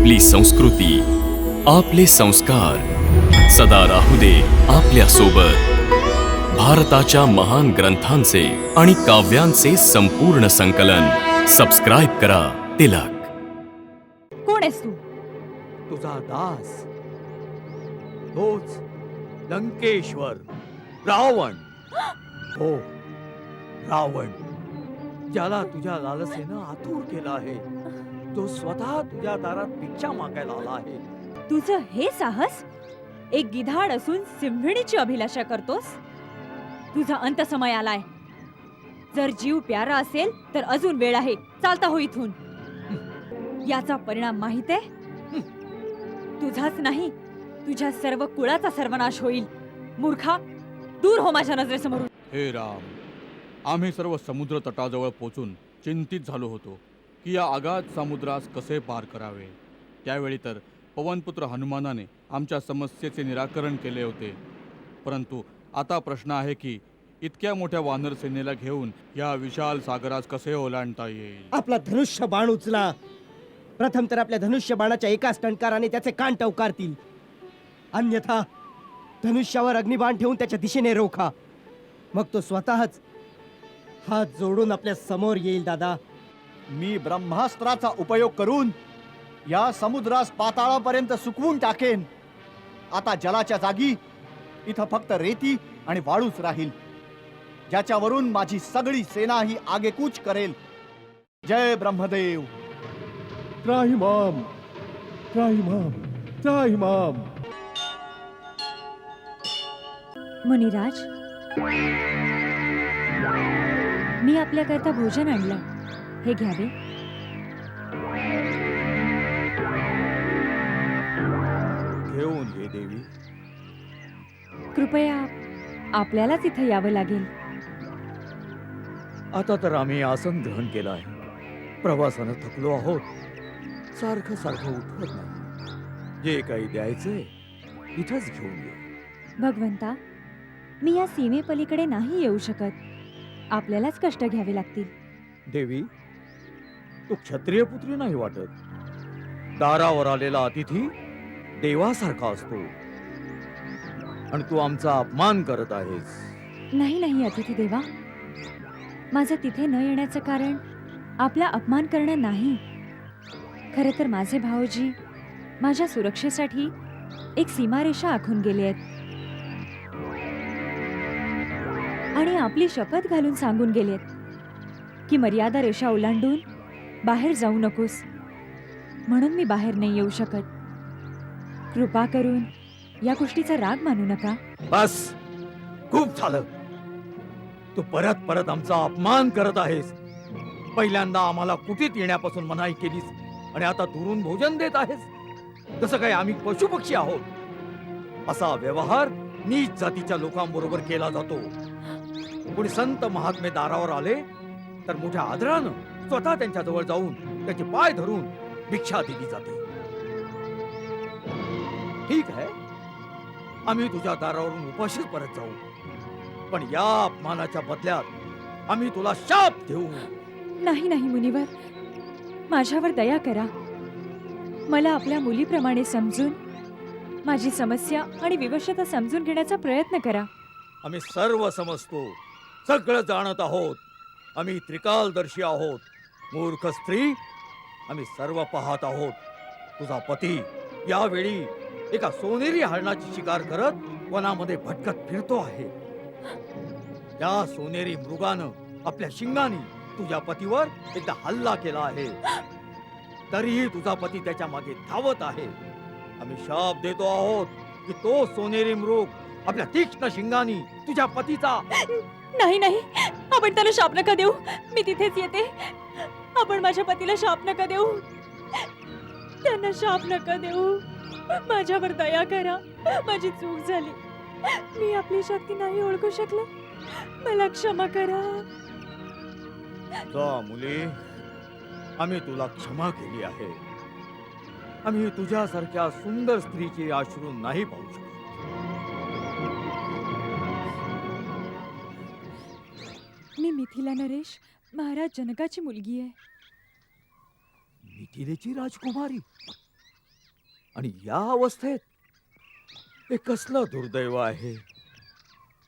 आपली संस्कृती, आपले संस्कार सदा राहू दे आपल्या सोबत. भारताच्या महान ग्रंथांचे आणि काव्यांचे संपूर्ण संकलन. सबस्क्राईब करा तिलक. कोण आहेस तू? तुझा दास, तोच लंकेश्वर, रावण. हो, रावण, ज्याला तुझ्या लालसेनं आतुर केला आहे, तो स्वतः तुझ्या दारात भिक्षा मागायला आला आहे. तुझं हे साहस? एक गिधाड असून सिंहिणीची अभिलाषा करतोस? तुझा अंत समय आलाय. जर जीव प्यारा असेल तर अजून वेळ आहे. चालता हो इथून. याचा परिणाम माहित आहे? तुझाच नाही, तुझ्या सर्व कुळाचा सर्वनाश होईल. मूर्खा, दूर हो माझ्या नजरेसमोरून. हे राम, आम्ही सर्व समुद्र तटाजवळ पोचून चिंतित झालो होतो की या आगाध समुद्रास कसे पार करावे. त्यावेळी तर पवनपुत्र हनुमानाने आमच्या समस्येचे निराकरण केले होते. परंतु आता प्रश्न आहे की इतक्या मोठ्या वानर सेनेला घेऊन या विशाल सागरास कसे ओलांडता येईल. आपला धनुष्य बाण उचला. प्रथम तर आपल्या धनुष्य बाणाच्या एकाच टणकाराने त्याचे कान टवकारतील. अन्यथा धनुष्यावर अग्निबाण ठेवून त्याच्या दिशेने रोखा. मग तो स्वतःच हात जोडून आपल्या समोर येईल. दादा, मी ब्रह्मास्त्राचा उपयोग करून या समुद्रास पाताळापर्यंत सुकवून टाकेन. आता जलाच्या जागी इथं फक्त रेती आणि वाळूच राहील, ज्याच्यावरून माझी सगळी सेना ही आगेकूच करेल. जय ब्रह्मदेव. त्राहिमाम, त्राहिमाम, त्राहिमाम. मुनिराज, मी आपल्याकरता भोजन आणलं. हे घ्यावे. घेऊन ये देवी. कृपया आपल्यालाच इथं यावं लागेल. आता तर आम्ही आसन ग्रहण केलं आहे. प्रवासानं थकलो आहोत. सारखं सारखं उठवत नाही. जे काही द्यायचंय इथंच घेऊन ये. भगवंता, मी या सीमेपलीकडे नाही येऊ शकत. आपल्यालाच कष्ट घ्यावे लागतील. देवी, तू क्षत्रिय पुत्री नाही वाटत. दारावर आलेला अतिथी देवासारखा असतो आणि तू आमचा अपमान करत आहेस. नाही नाही अतिथी देवा, माझं तिथे न येण्याचं कारण आपला अपमान करणं नाही. खरे तर माझे भाऊजी माझ्या सुरक्षेसाठी एक सीमारेषा आखून गेले आहेत आणि आपली शपथ घालून सांगून गेलेत की मर्यादा रेषा ओलांडून बाहेर जाऊ नकोस. म्हणून मी बाहेर नाही येऊ शकत. कृपा करून या गोष्टीचा राग मानू नका. बस, खूप झालं. तू परत परत आमचा अपमान करत आहेस. पहिल्यांदा आम्हाला कुटीत येण्यापासून मनाई केलीस आणि आता दुरून भोजन देत आहेस, जसं काही आम्ही पशुपक्षी आहोत. असा व्यवहार नीच जातीच्या लोकांबरोबर केला जातो. कोणी संत महात्मे दारावर आले तर मोठ्या आदरानं स्वतः त्यांच्या जवळ जाऊन त्याचे पाय धरून भिक्षा दिली जाते. ठीक आहे, आम्ही तुझ्या दारावरून उपाशीच परत जाऊ. पण या अपमानाच्या बदल्यात आम्ही तुला शाप देऊ. नाही नाही मुनिवर, माझ्यावर दया करा. मला आपल्या मुलीप्रमाणे समजून माझी समस्या आणि विवशता समजून घेण्याचा प्रयत्न करा. आम्ही सर्व समजतो, सगळं जाणत आहोत. आम्ही त्रिकालदर्शी आहोत. मूर्ख स्त्री, आम्ही सर्व पाहत आहोत. तुझा पती यावेळी एका सोनेरी हरणाची शिकार करत वनामध्ये भटकत फिरतो आहे. या सोनेरी मृगानं आपल्या शिंगानी तुझ्या पतीवर एकदा हल्ला केला आहे. तरीही तुझा पती त्याच्या मागे धावत आहे. आम्ही शाप देतो आहोत की तो सोनेरी मृग आपल्या तीक्ष्ण शिंगानी तुझ्या पतीचा. नाही नाही, आपण त्याला शाप नका देऊ. मी तिथेच येते. आपण माझ्या पतीला शाप नका देऊ. त्यांना शाप नका देऊ. माझ्यावर दया करा. माझी चूक झाली. मी आपली शक्ती नाही ओळखू शकले. मला क्षमा करा. जा मुली, आम्ही तुला क्षमा केली आहे. आम्ही तुझ्यासारख्या सुंदर स्त्रीची अश्रू नाही पाहू शकत. मी मिथिला नरेश, महाराज जनकाची मुलगी आहे. मिथिलेची राजकुमारी? आणि या अवस्थेत हे कसलं दुर्दैव आहे.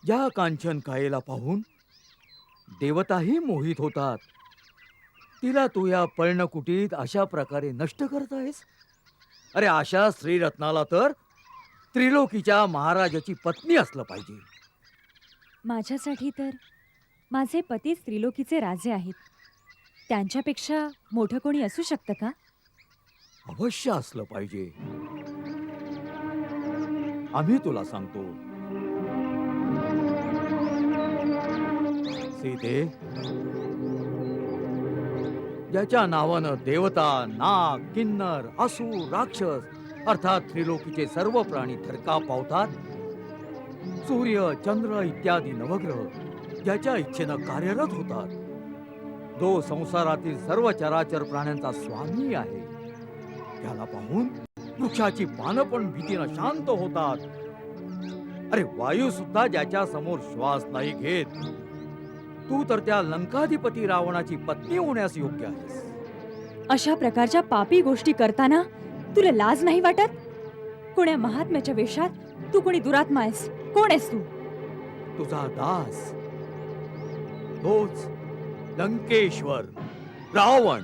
या कांचन कायेला पाहून देवताही मोहित होतात. तिला तू या पर्णकुटीत अशा प्रकारे नष्ट करत आहेस. अरे अशा श्रीरत्नाला तर त्रिलोकीच्या महाराजाची पत्नी असलं पाहिजे. माझ्यासाठी तर माझे पती त्रिलोकीचे राजे आहेत. त्यांच्यापेक्षा मोठं कोणी असू शकतं का? अवश्य असलं पाहिजे. आम्ही तुला सांगतो सीते, ज्याच्या नावानं देवता, नाग, किन्नर, असुर, राक्षस अर्थात त्रिलोकीचे सर्व प्राणी थरकाप पावतात, सूर्य, चंद्र इत्यादी नवग्रह ज्याच्या इच्छेनं कार्यरत होतात, जो संसारातील सर्व चराचर प्राण्यांचा स्वामी आहे, त्याला पाहून वृक्षाची पानं पण भीतीनं शांत होतात. अरे वायू सुद्धा ज्याच्या समोर श्वास नाही घेत. तू तर त्या लंकाधिपती रावणाची पत्नी होण्यास योग्य आहेस. अशा प्रकारच्या पापी गोष्टी करताना तुला लाज नाही वाटत? कोण्या महात्म्याच्या वेशात तू कोणी दुरात्मा आहेस? कोण आहेस तू? तुझा दास, तोच लंकेश्वर रावण.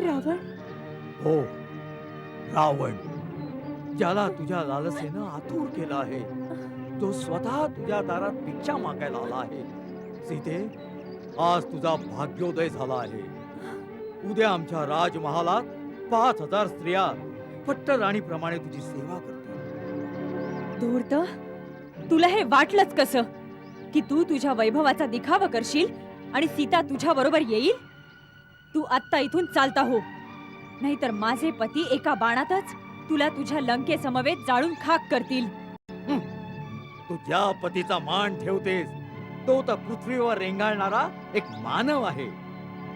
रावण? हो, रावण, ज्याला तुझ्या लालसेनं आतुर केलं आहे, तो स्वतः तुझ्या दारात भिक्षा मागायला आला आहे. सीते, आज तुझा भाग्योदय झाला आहे. उद्या आमच्या राजमहालात 5,000 स्त्रिया फट्ट राणीप्रमाणे तुझी सेवा करतील. धूर्त, तुला हे वाटलंच कसं की तू तुझ्या वैभवाचा दिखावा करशील आणि सीता तुझ्या बरोबर येईल? तू आत्ता इथून चालता हो, नाहीतर माझे पती एका बाणातच तुला तुझ्या लंके समवेत जाळून खाक करतील. तू ज्या पतीचा मान ठेवतेस तो तर पृथ्वीवर रेंगाळणारा एक मानव आहे.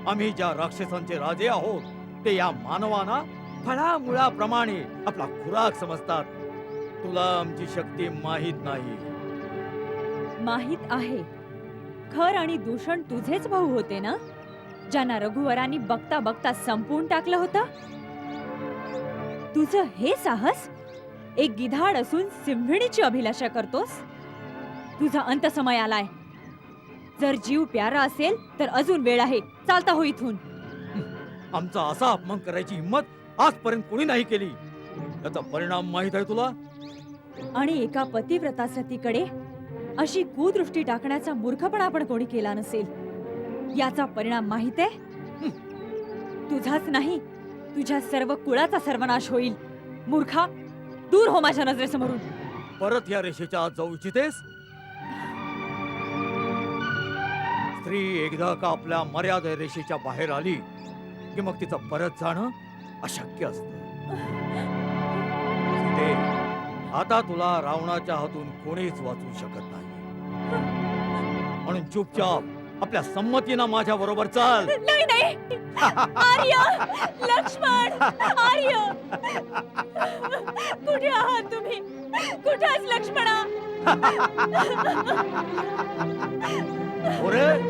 आम्ही ज्या राक्षसांचे राजे आहोत ते या मानवांना फळामुळाप्रमाणे आपला खुराक समजतात. तुला आमची शक्ती माहीत नाही. माहित आहे. खर आणि दूषण तुझेच भाऊ होते ना, ज्यांना रघुवरांनी बघता बघता संपवून टाकलं होतं. तुझं हे साहस? एक गिधाड असून सिंहिणीची अभिलाषा करतोस? तुझा अंत समय आलाय. जर जीव प्यारा असेल तर अजून वेळ आहे. चालता हो इथून. आमचा असा अपमान करायची हिंमत आजपर्यंत कोणी नाही केली. याचा परिणाम माहित आहे तुला? आणि एका पतिव्रता सतीकडे अशी कुदृष्टी टाकण्याचा मूर्खपणा पण कोणी केला नसेल. याचा परिणाम माहित आहे? तुझाच नाही, तुझ्या सर्व कुळाचा सर्वनाश होईल. मूर्खा, दूर हो माझ्या नजरेसमोरून. परत या रेषेच्या आत जाऊ इच्छितेस? स्त्री एकदा का आपल्या मर्यादा रेषेच्या बाहेर आली की मग तिचं परत जाणं अशक्य असतं. सीते, आता तुला रावणाच्या हातून कोणीच वाचू शकत नाही. म्हणून चुपचाप आपल्या संमतीनं माझ्या बरोबर चाल. नाही नाही, आर्य, लक्ष्मण, आर्य, कुठे आहात तुम्ही? कुठे आहेस लक्ष्मणा? ओरड,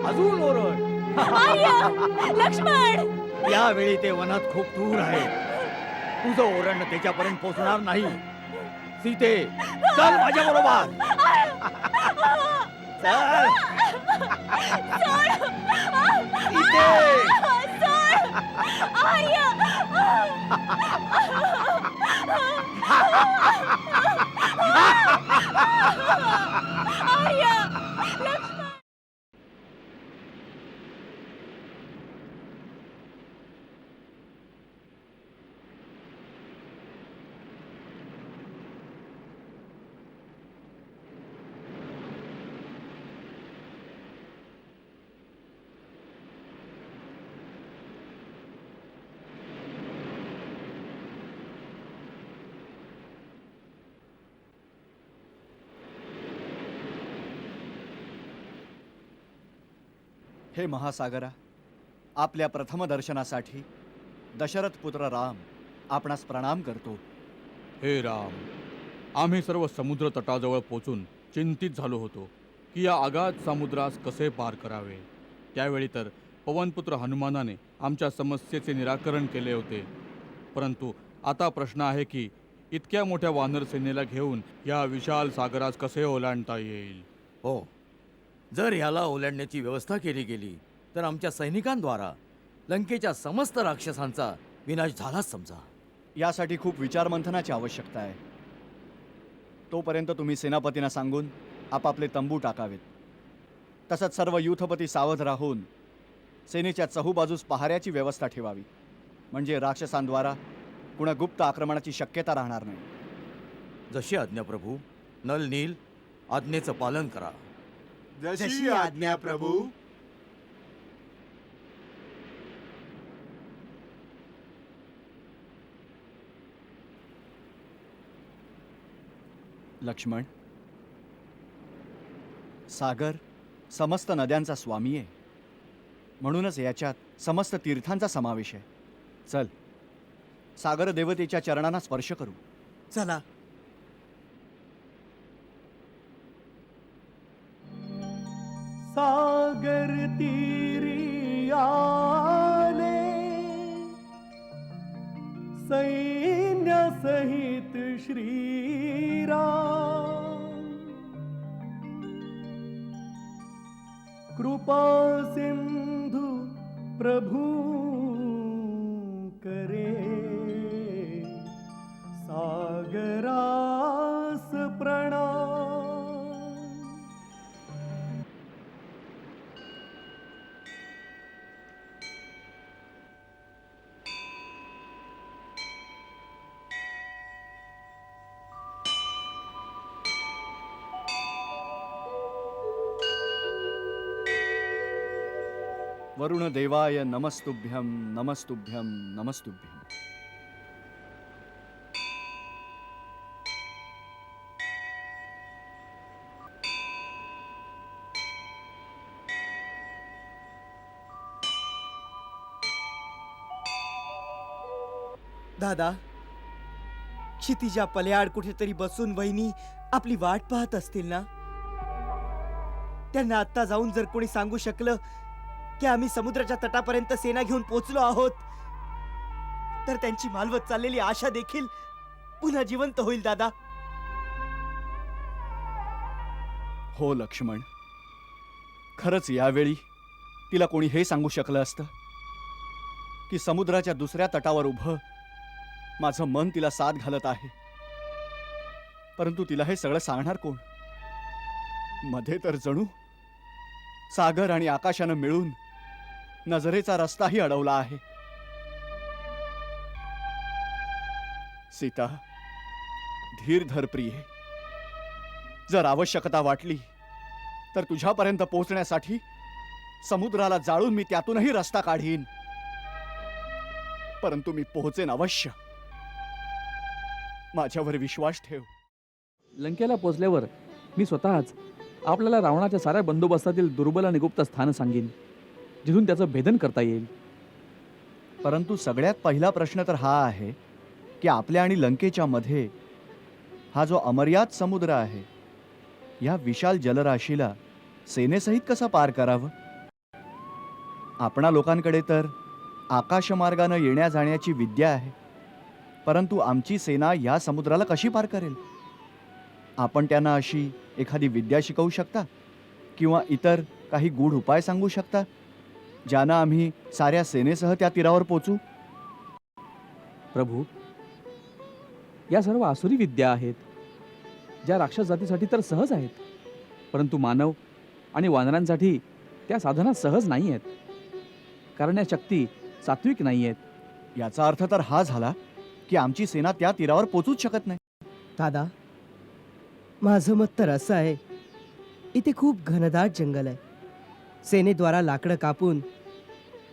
अजून ओरड. आर्य, लक्ष्मण. यावेळी ते वनात खूप दूर आहे. तुझं ओरडणं त्याच्यापर्यंत पोहोचणार नाही. सीते, चल माझ्या बरोबर. चल. सीते. हे महासागरा, आपल्या प्रथम दर्शनासाठी दशरथ पुत्र राम आपणास प्रणाम करतो. हे राम, आम्ही सर्व समुद्र तटाजवळ पोचून चिंतित झालो होतो की या अगाध समुद्रास कसे पार करावे. त्यावेळी तर पवनपुत्र हनुमानाने आमच्या समस्येचे निराकरण केले होते. परंतु आता प्रश्न आहे की इतक्या मोठ्या वानर सेनेला घेऊन या विशाल सागरास कसे ओलांडता येईल. हो, जर ह्याला ओलांडण्याची व्यवस्था केली गेली तर आमच्या सैनिकांद्वारा लंकेच्या समस्त राक्षसांचा विनाश झालाच समजा. यासाठी खूप विचारमंथनाची आवश्यकता आहे. तोपर्यंत तुम्ही सेनापतींना सांगून आपापले तंबू टाकावेत. तसंच सर्व युथपती सावध राहून सेनेच्या चहूबाजूस पहाऱ्याची व्यवस्था ठेवावी, म्हणजे राक्षसांद्वारा कुणा गुप्त आक्रमणाची शक्यता राहणार नाही. जशी आज्ञा प्रभू. नल नील, आज्ञेचं पालन करा. जशी आज्ञा प्रभू. लक्ष्मण, सागर समस्त नद्यांचा स्वामी आहे, म्हणूनच याच्यात समस्त तीर्थांचा समावेश आहे. चल, सागर देवतेच्या चरणांना स्पर्श करू. चला. सागर तीरी आले सैन्य सहित श्रीराम, कृपा सिंधु प्रभु करे सागरास प्रणाम. वरुण देवाय नमस्तुभ्यं नमस्तुभ्यं नमस्तुभ्यं. दादा, क्षितिजा पल्याड कुठेतरी बसून वहिनी आपली वाट पाहत असतील ना? त्यांना आत्ता जाऊन जर कोणी सांगू शकलं की आम्ही समुद्राच्या तटापर्यंत सेना घेऊन पोचलो आहोत, तर त्यांची मालवत चाललेली आशा देखील पुन्हा जिवंत होईल दादा. हो लक्ष्मण, खरंच यावेळी तिला कोणी हे सांगू शकलं असतं की समुद्राच्या दुसऱ्या तटावर उभं माझं मन तिला साथ घालत आहे. परंतु तिला हे सगळं सांगणार कोण? मध्ये तर जणू सागर आणि आकाशानं मिळून नजरेचा रस्ताही अडवला आहे. सीता, धीर धर प्रिये. जर आवश्यकता वाटली तर तुझ्यापर्यंत पोहोचण्यासाठी समुद्राला जाळून मी त्यातूनही रस्ता काढीन. परंतु मी पोहोचेन अवश्य. माझ्यावर विश्वास ठेव. लंकेला पोचल्यावर मी स्वतःच आपल्याला रावणाच्या साऱ्या बंदोबस्तातील दुर्बल आणि गुप्त स्थान सांगेन, जिथून त्याचं भेदन करता येईल. परंतु सगळ्यात पहिला प्रश्न तर हा आहे की आपल्या आणि लंकेच्या मध्ये हा जो अमर्याद समुद्र आहे, या विशाल जलराशीला सेनेसहित कसं पार करावं? आपणा लोकांकडे तर आकाशमार्गानं येण्या जाण्याची विद्या आहे, परंतु आमची सेना या समुद्राला कशी पार करेल? आपण त्यांना अशी एखादी विद्या शिकवू शकता किंवा इतर काही गूढ उपाय सांगू शकता, ज्यानं आम्ही साऱ्या सेनेसह त्या तीरावर पोचू? प्रभू, या सर्व आसुरी विद्या आहेत, ज्या राक्षस जातीसाठी तर सहज आहेत, परंतु मानव आणि वानरांसाठी त्या साधना सहज नाही आहेत, कारण या शक्ती सात्विक नाही आहेत. याचा अर्थ तर हा झाला की आमची सेना त्या तीरावर पोचूच शकत नाही. दादा, माझं मत तर असं आहे, इथे खूप घनदाट जंगल आहे. सेनेद्वारा लाकडं कापून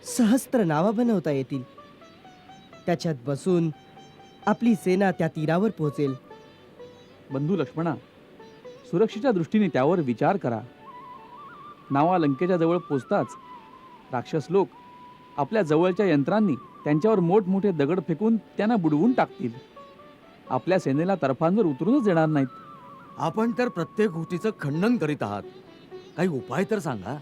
सहस्त्र नावा बनवता येतील. त्याच्यात बसून आपली सेना त्या तीरावर पोहोचेल. बंधू लक्ष्मणा, सुरक्षेच्या दृष्टीने त्यावर विचार करा. नावा लंकेच्या जवळ पोचताच राक्षस लोक आपल्या जवळच्या यंत्रांनी त्यांच्यावर मोठमोठे दगड फेकून त्यांना बुडवून टाकतील. आपल्या सेनेला तर्फांवर उतरूनच देणार नाहीत. आपण तर प्रत्येक गोष्टीचं खंडन करीत आहात. काही उपाय तर सांगा.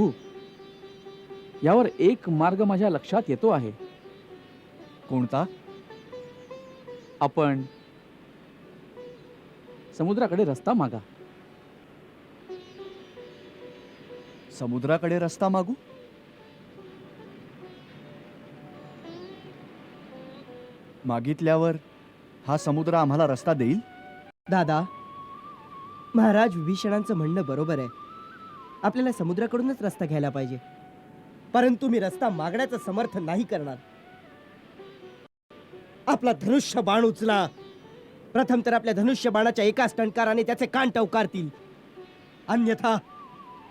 प्रभू, यावर एक मार्ग माझ्या लक्षात येतो आहे. कोणता? आपण समुद्राकडे रस्ता मागा. समुद्राकडे रस्ता मागू? मागितल्यावर हा समुद्र आम्हाला रस्ता देईल? दादा, महाराज विभीषणांचं म्हणणं बरोबर आहे. आपल्याला समुद्राकडूनच रस्ता घ्यायला पाहिजे. परंतु मी रस्ता मागण्याचं समर्थन नाही करणार. आपला धनुष्य बाण उचला. प्रथम तर आपल्या धनुष्य बाणाच्या एकाच टणकाराने त्याचे कान टवकारतील. अन्यथा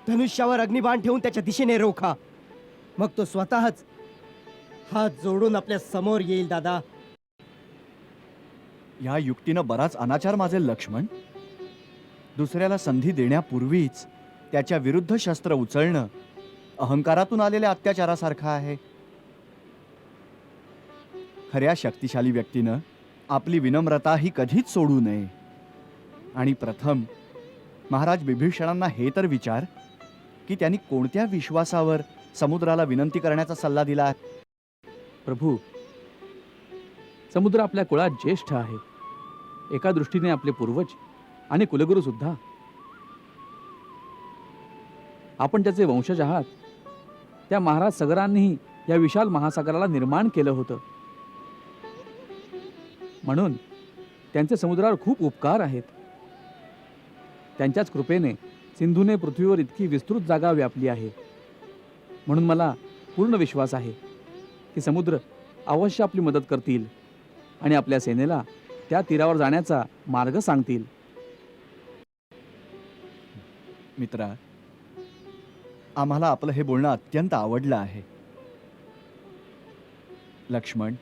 धनुष्यावर अग्निबाण ठेवून त्याच्या दिशेने रोखा. मग तो स्वतःच हात जोडून आपल्या समोर येईल. दादा, या युक्तीनं बराच अनाचार माजेल लक्ष्मण. दुसऱ्याला संधी देण्यापूर्वीच त्याच्या विरुद्ध शस्त्र उचलणं अहंकारातून आलेल्या अत्याचारासारखं आहे. खऱ्या शक्तिशाली व्यक्तीनं आपली विनम्रता ही कधीच सोडू नये. आणि प्रथम महाराज विभीषणांना हे तर विचार की त्यांनी कोणत्या विश्वासावर समुद्राला विनंती करण्याचा सल्ला दिला. प्रभू, समुद्र आपल्या कुळात ज्येष्ठ आहे. एका दृष्टीने आपले पूर्वज आणि कुलगुरू सुद्धा. आपण त्याचे वंशज आहात. त्या महाराज सगरांनीही या विशाल महासागराला निर्माण केलं होतं. म्हणून त्यांचे समुद्रावर खूप उपकार आहेत. त्यांच्याच कृपेने सिंधूने पृथ्वीवर इतकी विस्तृत जागा व्यापली आहे. म्हणून मला पूर्ण विश्वास आहे की समुद्र अवश्य आपली मदत करतील आणि आपल्या सेनेला त्या तीरावर जाण्याचा मार्ग सांगतील. मित्रा, आम्हाला आपलं हे बोलणं अत्यंत आवडलं आहे. लक्ष्मण,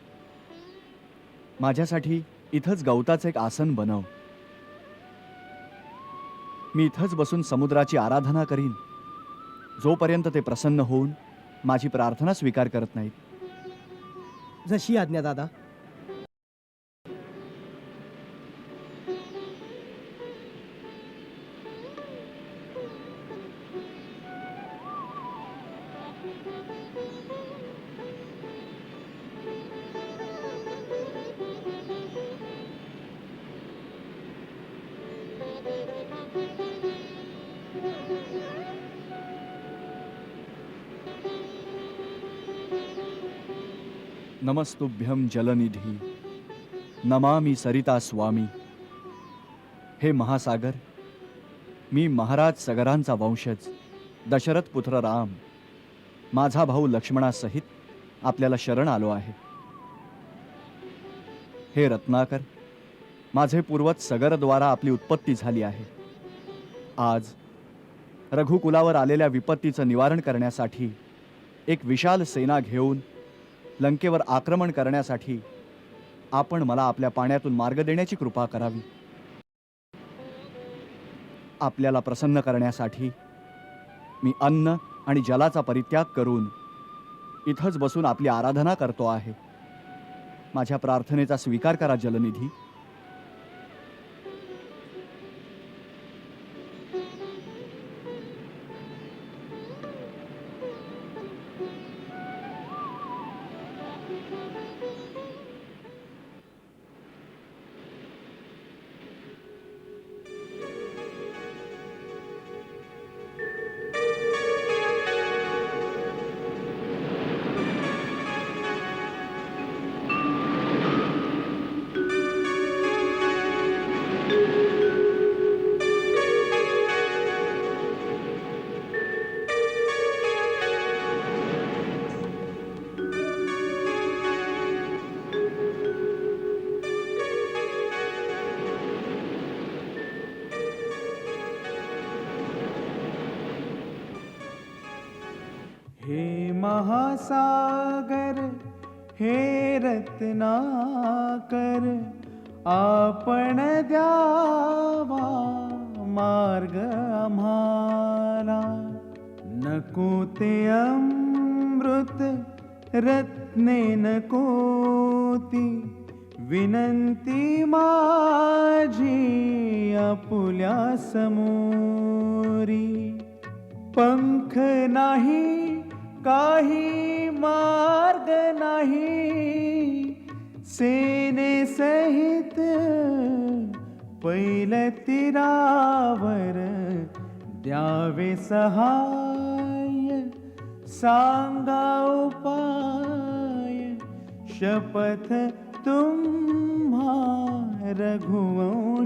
माझ्यासाठी इथंच गवताचं एक आसन बनव. मी इथंच बसून समुद्राची आराधना करीन जोपर्यंत ते प्रसन्न होऊन माझी प्रार्थना स्वीकार करत नाहीत. जशी आज्ञा दादा. नमस्तुभ्यं जलनिधी, नमामि सरिता स्वामी. हे महासागर, मी महाराज सगरांचा वंशज दशरथ पुत्र राम, माझा भाऊ लक्ष्मणासहित आपल्याला शरण आलो आहे. हे रत्नाकर, माझे पूर्वज सगरद्वारा आपली उत्पत्ती झाली आहे. आज रघुकुलावर आलेल्या विपत्तीचं निवारण करण्यासाठी एक विशाल सेना घेऊन लंकेवर आक्रमण करण्यासाठी आपण मला आपल्या पाण्यातून मार्ग देण्याची कृपा करावी. आपल्याला प्रसन्न करण्यासाठी मी अन्न आणि जलाचा परित्याग करून इथंच बसून आपली आराधना करतो आहे. माझ्या प्रार्थनेचा स्वीकार करा जलनिधी. हे महासागर, हे रत्नाकर, आपण द्यावा मार्ग आम्हाला. नको ते अमृत रत्ने नकोती, विनंती माझी आपुल्या समोरी. पंख नाही काही मार्ग नाही, सेने सहित पैल तीरावर द्यावे सहाय, सांगा उपाय शपथ तुम्हा रघुवंशराय.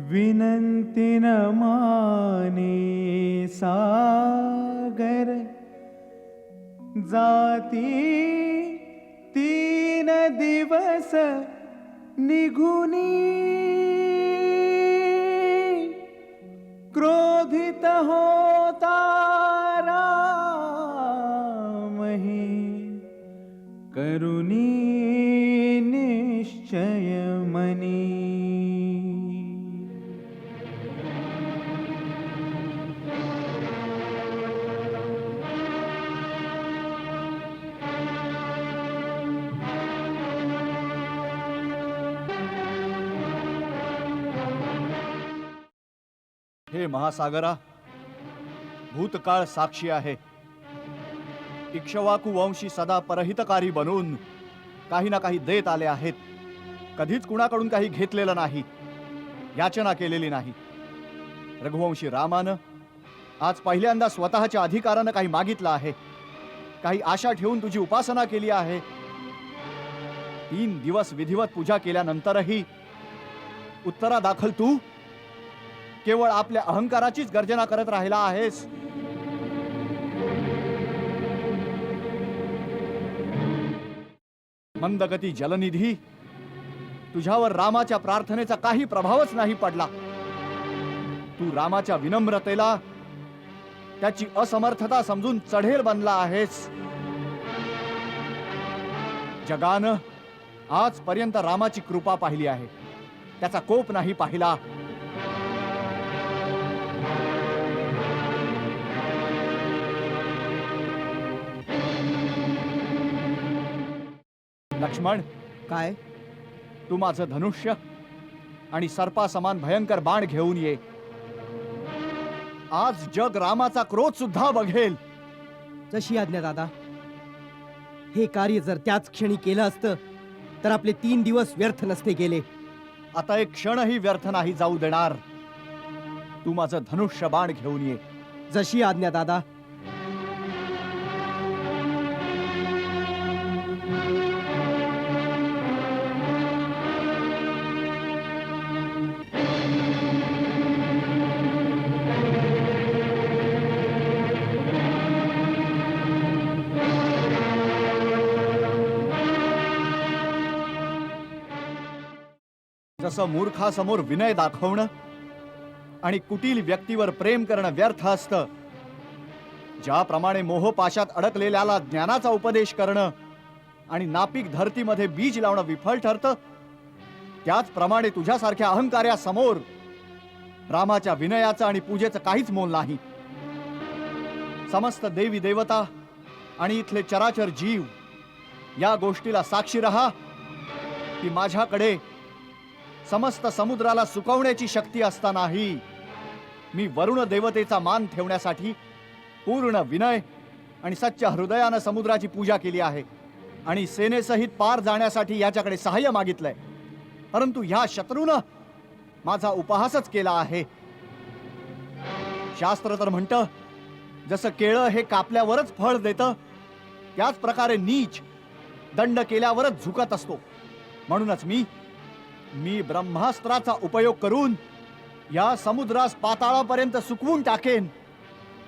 विनंती न माने सागर, जाती 3 दिवस निघुनी, क्रोधित होता रामही, करुणी निश्चय मनी. हे महासागरा, भूतकाळ साक्षी आहे. इक्ष्वाकू वंशी सदा परहितकारी बनून काही ना काही देत आले आहेत. कधीच कुणाकडून काही घेतलेलं नाही, याचना केलेली नाही. रघुवंशी रामानं आज पहिल्यांदा स्वतःच्या अधिकारानं काही मागितलं आहे. काही आशा ठेवून तुझी उपासना केली आहे. 3 दिवस विधिवत पूजा केल्यानंतरही उत्तरादाखल तू केवळ आपल्या अहंकाराचीच गर्जना करत राहिला आहेस. मंदगती जलनिधी, तुझ्यावर रामाच्या प्रार्थनेचा काही प्रभावच नाही पडला. तू रामाच्या विनम्रतेला त्याची असमर्थता समजून चढेल बनला आहेस. जगानं आजपर्यंत रामाची कृपा पाहिली आहे, त्याचा कोप नाही पाहिला. लक्ष्मण, काय? तू माझं धनुष्य आणि सर्पासमान भयंकर बाण घेऊन ये. आज जग रामाचा क्रोध सुद्धा बघेल. जशी आज्ञा दादा. हे कार्य जर त्याच क्षणी केलं असतं तर आपले 3 दिवस व्यर्थ नसते गेले. आता एक क्षणही व्यर्थ नाही जाऊ देणार. तू माझं धनुष्य बाण घेऊन ये. जशी आज्ञा दादा. जसं मूर्खासमोर विनय दाखवणं आणि कुटील व्यक्तीवर प्रेम करणं व्यर्थ असतं, ज्याप्रमाणे मोहपाशात अडकलेल्याला ज्ञानाचा उपदेश करणं आणि नापीक धरतीमध्ये बीज लावणं विफल ठरतं, त्याचप्रमाणे तुझ्यासारख्या अहंकार्यासमोर रामाच्या विनयाचं आणि पूजेचं काहीच मोल नाही. समस्त देवी देवता आणि इथले चराचर जीव या गोष्टीला साक्षी रहा की माझ्याकडे समस्त समुद्राला सुकवण्याची शक्ती असतानाही मी वरुण देवतेचा मान ठेवण्यासाठी पूर्ण विनय आणि सच्च्या हृदयानं समुद्राची पूजा केली आहे आणि सेनेसहित पार जाण्यासाठी याच्याकडे सहाय्य मागितलंय. परंतु ह्या शत्रूनं माझा उपहासच केला आहे. शास्त्र तर म्हणतं, जसं केळं हे कापल्यावरच फळ देतं, त्याच प्रकारे नीच दंड केल्यावरच झुकत असतो. म्हणूनच मी ब्रह्मास्त्राचा उपयोग करून या समुद्रास पाताळापर्यंत सुकवून टाकेन.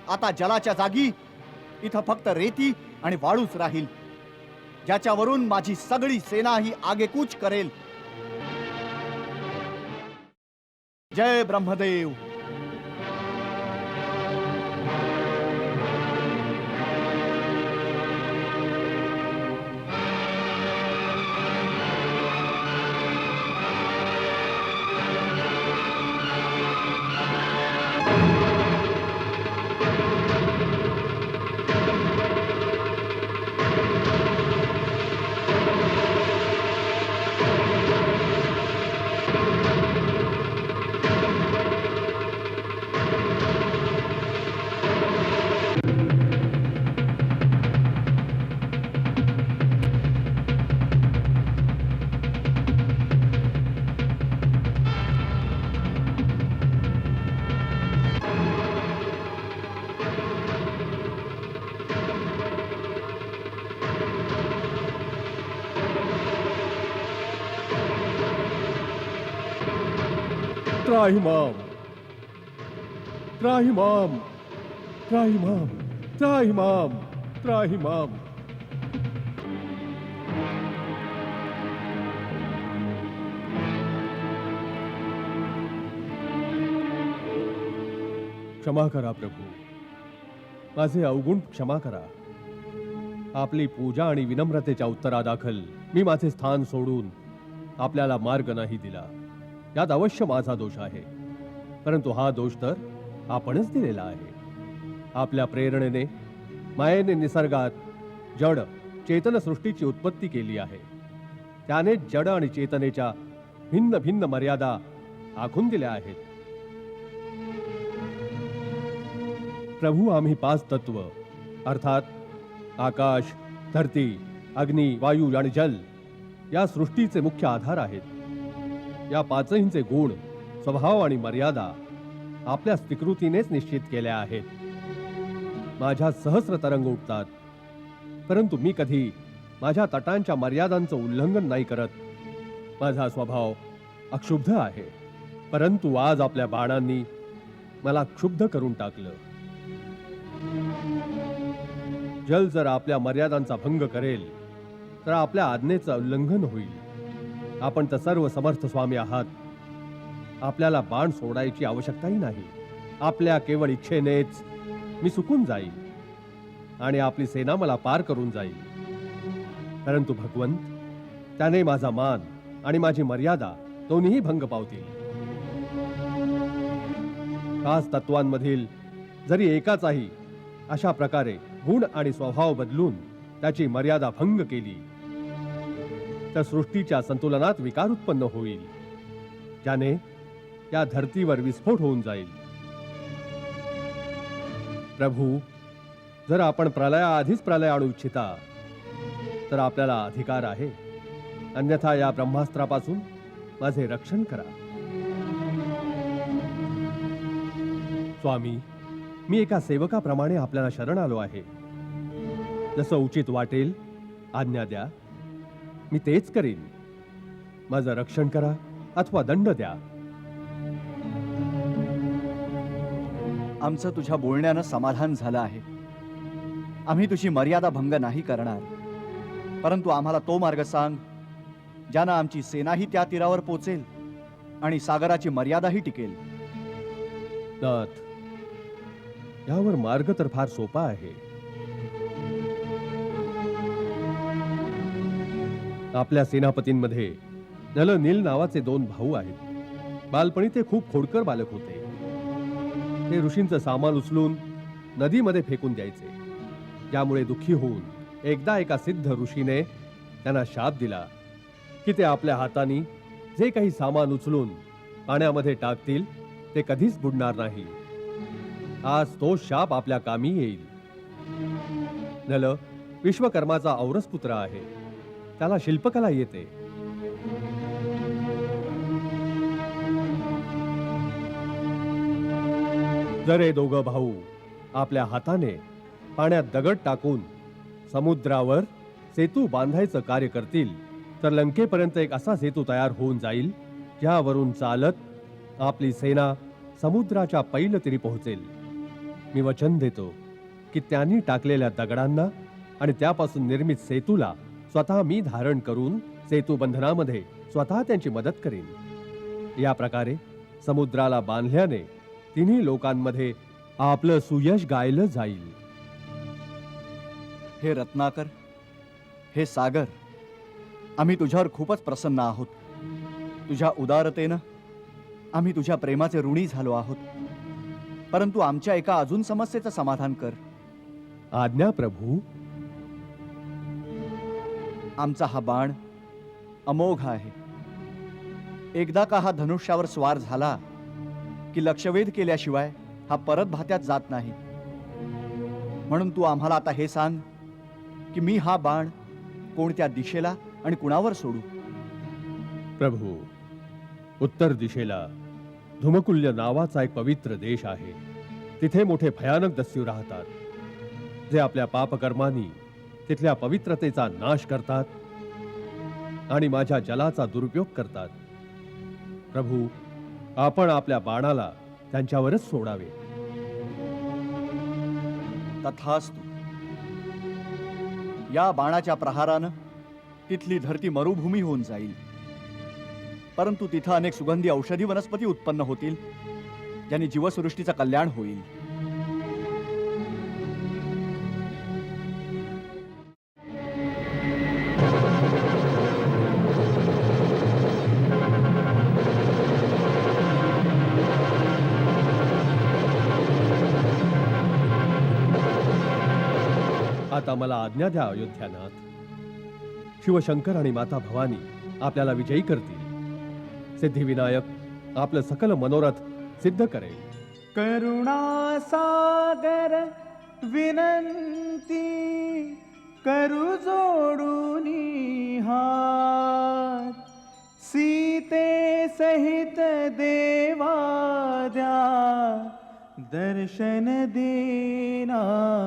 आता जलाच्या जागी इथं फक्त रेती आणि वाळूच राहील, ज्याच्यावरून माझी सगळी सेना ही आगेकूच करेल. जय ब्रह्मदेव. त्राहिमाम त्राहिमाम त्राहिमाम त्राहिमाम त्राहिमाम. क्षमा करा प्रभू, माझे अवगुण क्षमा करा. आपली पूजा आणि विनम्रतेच्या उत्तरादाखल मी माझे स्थान सोडून आपल्याला मार्ग नाही दिला. यात अवश्य माझा दोष आहे, परंतु हा दोष तर आपणच दिलेला आहे. आपल्या प्रेरणेने मायेने निसर्गात जड चेतन सृष्टीची उत्पत्ती केली आहे. त्याने जड आणि चेतनेच्या भिन्न भिन्न मर्यादा आखून दिल्या आहेत. प्रभू, आम्ही 5 तत्व अर्थात आकाश, धरती, अग्नी, वायू आणि जल या सृष्टीचे मुख्य आधार आहेत. या 5हींचे गुण, स्वभाव आणि मर्यादा आपल्या स्वीकृतीनेच निश्चित केल्या आहेत. माझ्या सहस्र तरंग उठतात, परंतु मी कधी माझ्या तटांच्या मर्यादांचं उल्लंघन नाही करत. माझा स्वभाव अक्षुब्ध आहे, परंतु आज आपल्या बाणांनी मला क्षुब्ध करून टाकलं. जल जर आपल्या मर्यादांचा भंग करेल तर आपल्या आज्ञेचं उल्लंघन होईल. आपण तर सर्व समर्थ स्वामी आहात. आपल्याला बाण सोडायची आवश्यकताही नाही. आपल्या केवळ इच्छेनेच मी सुकून जाईल आणि आपली सेना मला पार करून जाईल. परंतु भगवंत, त्याने माझा मान आणि माझी मर्यादा दोन्हीही भंग पावतील. 5 तत्वांमधील जरी एकाचाही अशा प्रकारे गुण आणि स्वभाव बदलून त्याची मर्यादा भंग केली तर सृष्टीच्या संतुलनात विकार उत्पन्न होईल, ज्याने या धर्तीवर विस्फोट होऊन जाईल. प्रभू, जर आपण प्रलयाआधीच प्रलय आणू इच्छिता तर आपल्याला अधिकार आहे. अन्यथा या ब्रह्मास्त्रापासून माझे रक्षण करा. स्वामी, मी एका सेवकाप्रमाणे आपल्याला शरण आलो आहे. जसं उचित वाटेल आज्ञा द्या, मी तेच करीन. माझं रक्षण करा अथवा दंड द्या. आमचं तुझ्या बोलण्यानं समाधान झालं आहे. आम्ही तुझी मर्यादा भंग नाही करणार, परंतु आम्हाला तो मार्ग सांग ज्यानं आमची सेनाही त्या तीरावर पोचेल आणि सागराची मर्यादाही टिकेल. नाथ, यावर मार्ग तर फार सोपा आहे. आपल्या सेनापतींमध्ये नल नील नावाचे 2 भाऊ आहेत. बालपणी ते खूप खोडकर बालक होते. ते ऋषींचं सामान उचलून नदीमध्ये फेकून द्यायचे, ज्यामुळे दुःखी होऊन एकदा एका सिद्ध ऋषीने त्यांना शाप दिला की ते आपल्या हातांनी जे काही सामान उचलून पाण्यामध्ये टाकतील ते कधीच बुडणार नाही. आज तो शाप आपल्या कामी येईल. नल विश्वकर्माचा औरस पुत्र आहे. त्याला शिल्पकला येते. जर हे दोघं भाऊ आपल्या हाताने पाण्यात दगड टाकून समुद्रावर सेतू बांधायचं कार्य करतील तर लंकेपर्यंत एक असा सेतू तयार होऊन जाईल ज्यावरून चालत आपली सेना समुद्राच्या पैलतीरी पोहोचेल. मी वचन देतो की त्यांनी टाकलेल्या दगडांना आणि त्यापासून निर्मित सेतूला स्वतः मी धारण करून सेतू बंधनामध्ये स्वतः त्यांची मदत करीन. या प्रकारे समुद्राला बांधल्याने तिन्ही लोकांमध्ये आपलं सुयश गायलं जाईल. हे रत्नाकर, हे सागर, आम्ही तुझ्यावर खूपच प्रसन्न आहोत. तुझ्या उदारतेनं आम्ही तुझ्या प्रेमाचे ऋणी झालो आहोत. परंतु आमच्या एका अजून समस्येचं समाधान कर. आज्ञा प्रभू. आमचा हा बाण अमोघ आहे. एकदा का हा धनुष्यावर स्वार झाला की लक्षवेध केल्याशिवाय हा परत भात्यात जात नाही. म्हणून तू आम्हाला आता हे सांग की मी हा बाण कोणत्या दिशेला आणि कुणावर सोडू. प्रभू, उत्तर दिशेला धुमकुल्य नावाचा एक पवित्र देश आहे. तिथे मोठे भयानक दस्यू राहतात, जे आपल्या पापकर्मांनी तिथल्या पवित्रतेचा नाश करतात आणि माझ्या जलाचा दुरुपयोग करतात. प्रभू, आपण आपल्या बाणाला त्यांच्यावरच सोडावे. तथास्तु. या बाणाच्या प्रहारानं तिथली धरती मरुभूमी होऊन जाईल, परंतु तिथं अनेक सुगंधी औषधी वनस्पती उत्पन्न होतील, ज्यांनी जीवसृष्टीचं कल्याण होईल. आता मला आज्ञा द्या अयोध्यानाथ. शिवशंकर आणि माता भवानी आपल्याला विजयी करतील. सिद्धिविनायक आपलं सकल मनोरथ सिद्ध करेल. करुणा सागर विनंती करू जोडूनी हात, सीते सहित देवा द्या दर्शन दीनानाथ.